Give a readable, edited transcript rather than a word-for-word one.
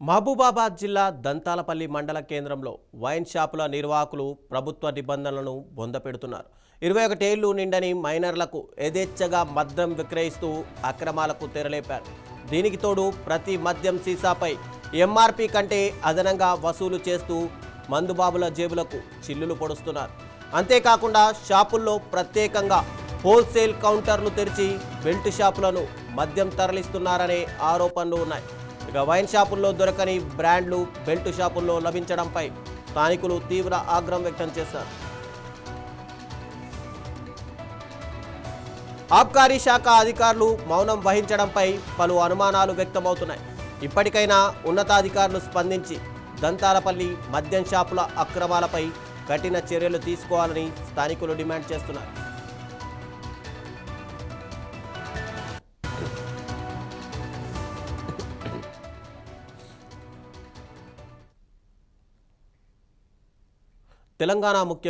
మహబూబాబాద్ జిల్లా దంతాలపల్లి మండల కేంద్రంలో వైన్ షాపుల నిర్వాహకులు ప్రభుత్వ నిబంధనలను బొందపెడుతున్నారు. 21 ఏళ్లు నిండని మైనర్లకు యథేచ్ఛగా మద్యం విక్రయిస్తూ అక్రమాలకు తెరలేపారు. దీనికి తోడు ప్రతి మద్యం సీసాపై ఎంఆర్పీ కంటే అదనంగా వసూలు చేస్తూ మందుబాబుల జేబులకు చిల్లులు పొడుస్తున్నారు. అంతేకాకుండా షాపుల్లో ప్రత్యేకంగా హోల్సేల్ కౌంటర్లు తెరిచి బెల్ట్ షాపులను మద్యం తరలిస్తున్నారనే ఆరోపణలు ఉన్నాయి. ఇక వైన్ షాపుల్లో దొరకని బ్రాండ్లు బెల్ట్ షాపుల్లో లభించడంపై స్థానికులు తీవ్ర ఆగ్రహం వ్యక్తం చేశారు. ఆబ్కారీ శాఖ అధికారులు మౌనం వహించడంపై పలు అనుమానాలు వ్యక్తమవుతున్నాయి. ఇప్పటికైనా ఉన్నతాధికారులు స్పందించి దంతాలపల్లి మద్యం షాపుల అక్రమాలపై కఠిన చర్యలు తీసుకోవాలని స్థానికులు డిమాండ్ చేస్తున్నారు. తెలంగాణ ముఖ్యమంత్రి